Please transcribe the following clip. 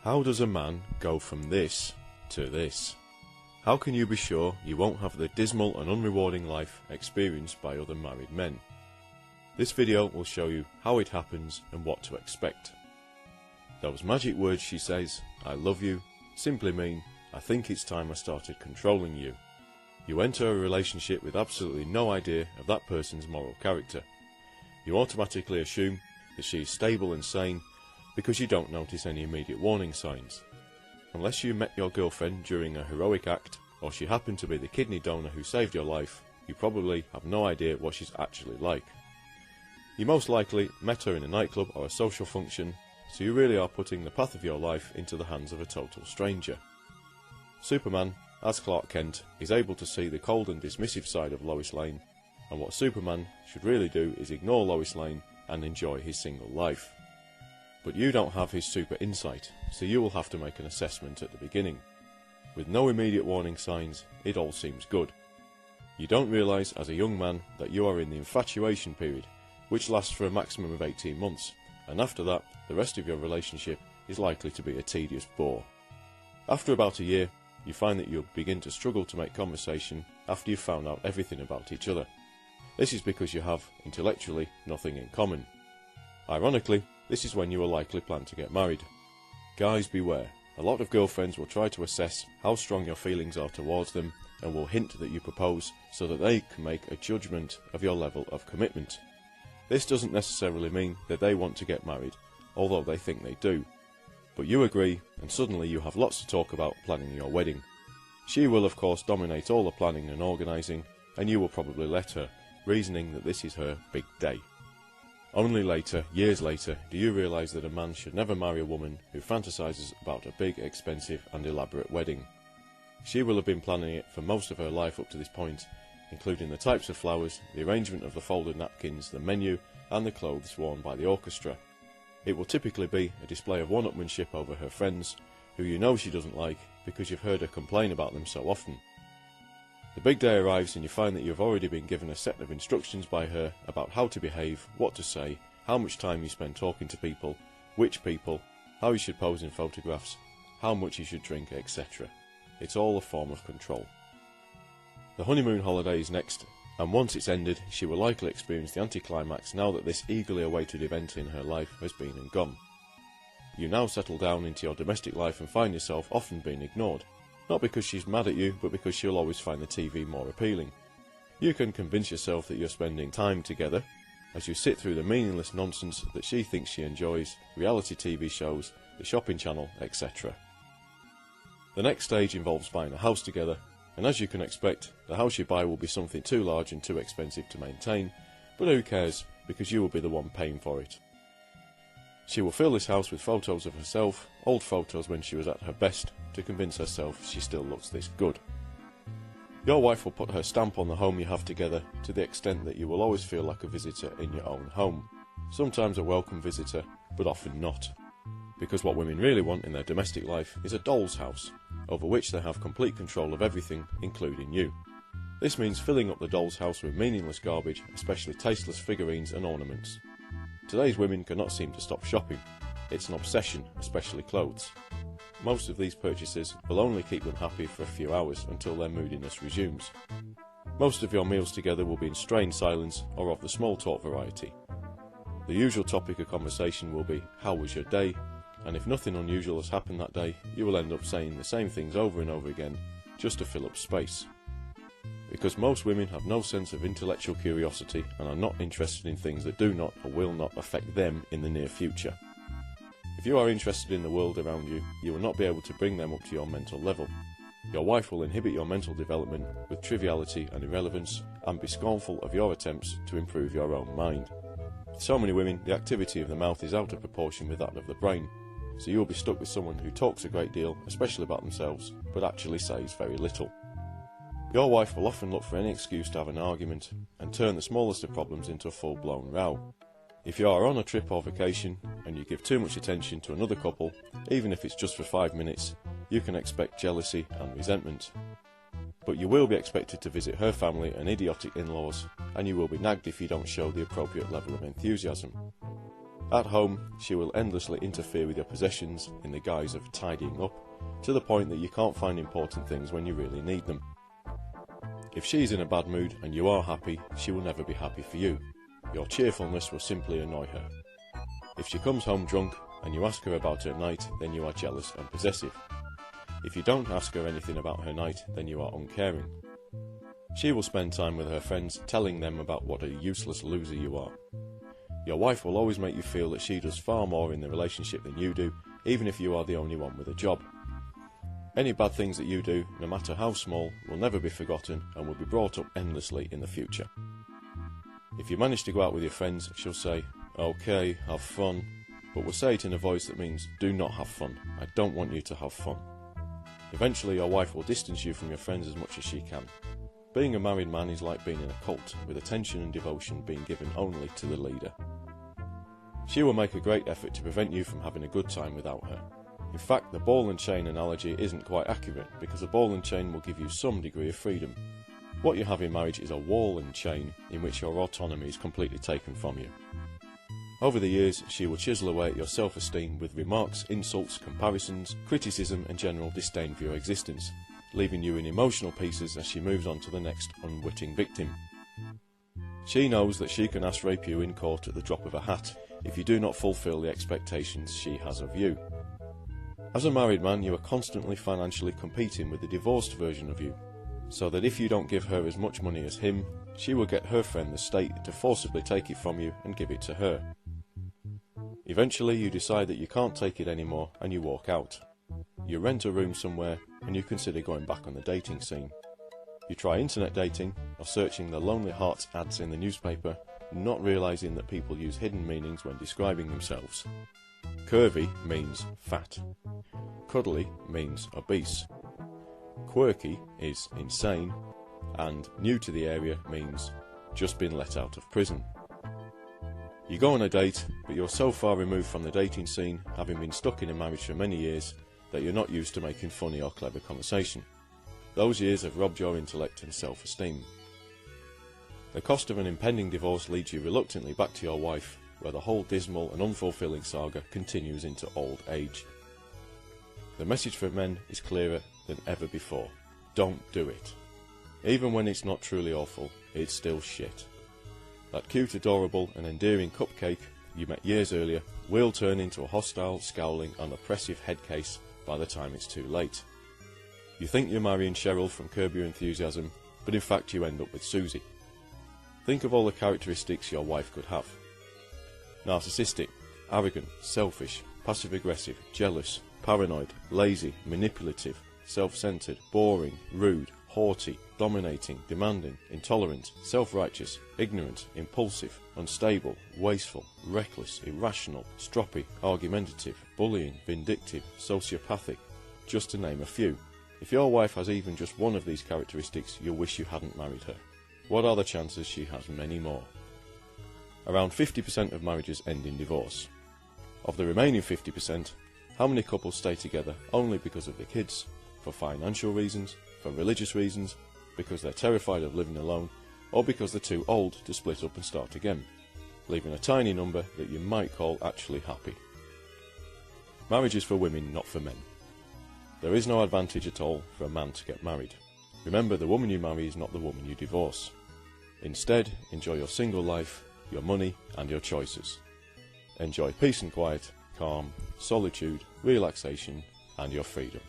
How does a man go from this to this? How can you be sure you won't have the dismal and unrewarding life experienced by other married men? This video will show you how it happens and what to expect. Those magic words she says, "I love you," simply mean, "I think it's time I started controlling you." You enter a relationship with absolutely no idea of that person's moral character. You automatically assume that she is stable and sane because you don't notice any immediate warning signs. Unless you met your girlfriend during a heroic act, or she happened to be the kidney donor who saved your life, you probably have no idea what she's actually like. You most likely met her in a nightclub or a social function, so you really are putting the path of your life into the hands of a total stranger. Superman, as Clark Kent, is able to see the cold and dismissive side of Lois Lane, and what Superman should really do is ignore Lois Lane and enjoy his single life. But you don't have his super insight, so you will have to make an assessment at the beginning. With no immediate warning signs, it all seems good. You don't realise as a young man that you are in the infatuation period, which lasts for a maximum of 18 months, and after that, the rest of your relationship is likely to be a tedious bore. After about a year, you find that you'll begin to struggle to make conversation after you've found out everything about each other. This is because you have, intellectually, nothing in common. Ironically, this is when you will likely plan to get married. Guys, beware. A lot of girlfriends will try to assess how strong your feelings are towards them and will hint that you propose so that they can make a judgment of your level of commitment. This doesn't necessarily mean that they want to get married, although they think they do. But you agree, and suddenly you have lots to talk about planning your wedding. She will of course dominate all the planning and organising, and you will probably let her, reasoning that this is her big day. Only later, years later, do you realise that a man should never marry a woman who fantasises about a big, expensive and elaborate wedding. She will have been planning it for most of her life up to this point, including the types of flowers, the arrangement of the folded napkins, the menu and the clothes worn by the orchestra. It will typically be a display of one-upmanship over her friends, who you know she doesn't like because you've heard her complain about them so often. The big day arrives and you find that you've already been given a set of instructions by her about how to behave, what to say, how much time you spend talking to people, which people, how you should pose in photographs, how much you should drink, etc. It's all a form of control. The honeymoon holiday is next, and once it's ended, she will likely experience the anticlimax now that this eagerly awaited event in her life has been and gone. You now settle down into your domestic life and find yourself often being ignored. Not because she's mad at you, but because she'll always find the TV more appealing. You can convince yourself that you're spending time together as you sit through the meaningless nonsense that she thinks she enjoys, reality TV shows, the shopping channel, etc. The next stage involves buying a house together, and as you can expect, the house you buy will be something too large and too expensive to maintain, but who cares, because you will be the one paying for it. She will fill this house with photos of herself, old photos when she was at her best, to convince herself she still looks this good. Your wife will put her stamp on the home you have together to the extent that you will always feel like a visitor in your own home. Sometimes a welcome visitor, but often not. Because what women really want in their domestic life is a doll's house, over which they have complete control of everything, including you. This means filling up the doll's house with meaningless garbage, especially tasteless figurines and ornaments. Today's women cannot seem to stop shopping. It's an obsession, especially clothes. Most of these purchases will only keep them happy for a few hours until their moodiness resumes. Most of your meals together will be in strained silence or of the small talk variety. The usual topic of conversation will be, "How was your day?" and if nothing unusual has happened that day, you will end up saying the same things over and over again, just to fill up space. Because most women have no sense of intellectual curiosity and are not interested in things that do not or will not affect them in the near future. If you are interested in the world around you, you will not be able to bring them up to your mental level. Your wife will inhibit your mental development with triviality and irrelevance and be scornful of your attempts to improve your own mind. With so many women, the activity of the mouth is out of proportion with that of the brain, so you will be stuck with someone who talks a great deal, especially about themselves, but actually says very little. Your wife will often look for any excuse to have an argument and turn the smallest of problems into a full-blown row. If you are on a trip or vacation and you give too much attention to another couple, even if it's just for 5 minutes, you can expect jealousy and resentment. But you will be expected to visit her family and idiotic in-laws, and you will be nagged if you don't show the appropriate level of enthusiasm. At home, she will endlessly interfere with your possessions in the guise of tidying up, to the point that you can't find important things when you really need them. If she's in a bad mood and you are happy, she will never be happy for you. Your cheerfulness will simply annoy her. If she comes home drunk and you ask her about her night, then you are jealous and possessive. If you don't ask her anything about her night, then you are uncaring. She will spend time with her friends telling them about what a useless loser you are. Your wife will always make you feel that she does far more in the relationship than you do, even if you are the only one with a job. Any bad things that you do, no matter how small, will never be forgotten and will be brought up endlessly in the future. If you manage to go out with your friends, she'll say, "Okay, have fun," but will say it in a voice that means, "Do not have fun. I don't want you to have fun." Eventually your wife will distance you from your friends as much as she can. Being a married man is like being in a cult, with attention and devotion being given only to the leader. She will make a great effort to prevent you from having a good time without her. In fact, the ball and chain analogy isn't quite accurate, because a ball and chain will give you some degree of freedom. What you have in marriage is a wall and chain in which your autonomy is completely taken from you. Over the years, she will chisel away at your self-esteem with remarks, insults, comparisons, criticism and general disdain for your existence, leaving you in emotional pieces as she moves on to the next unwitting victim. She knows that she can ass rape you in court at the drop of a hat if you do not fulfill the expectations she has of you. As a married man, you are constantly financially competing with the divorced version of you, so that if you don't give her as much money as him, she will get her friend the state to forcibly take it from you and give it to her. Eventually you decide that you can't take it anymore and you walk out. You rent a room somewhere and you consider going back on the dating scene. You try internet dating or searching the Lonely Hearts ads in the newspaper, not realising that people use hidden meanings when describing themselves. Curvy means fat. Cuddly means obese. Quirky is insane, and new to the area means just been let out of prison. You go on a date, but you're so far removed from the dating scene, having been stuck in a marriage for many years, that you're not used to making funny or clever conversation. Those years have robbed your intellect and self-esteem. The cost of an impending divorce leads you reluctantly back to your wife, where the whole dismal and unfulfilling saga continues into old age. The message for men is clearer than ever before. Don't do it. Even when it's not truly awful, it's still shit. That cute, adorable and endearing cupcake you met years earlier will turn into a hostile, scowling and oppressive headcase by the time it's too late. You think you're marrying Cheryl from Curb Your Enthusiasm, but in fact you end up with Susie. Think of all the characteristics your wife could have. Narcissistic, arrogant, selfish, passive-aggressive, jealous, paranoid, lazy, manipulative, self-centered, boring, rude, haughty, dominating, demanding, intolerant, self-righteous, ignorant, impulsive, unstable, wasteful, reckless, irrational, stroppy, argumentative, bullying, vindictive, sociopathic, just to name a few. If your wife has even just one of these characteristics, you'll wish you hadn't married her. What are the chances she has many more? Around 50% of marriages end in divorce. Of the remaining 50%, how many couples stay together only because of the kids, for financial reasons, for religious reasons, because they're terrified of living alone, or because they're too old to split up and start again, leaving a tiny number that you might call actually happy? Marriage is for women, not for men. There is no advantage at all for a man to get married. Remember, the woman you marry is not the woman you divorce. Instead, enjoy your single life, your money and your choices. Enjoy peace and quiet, calm, solitude, relaxation and your freedom.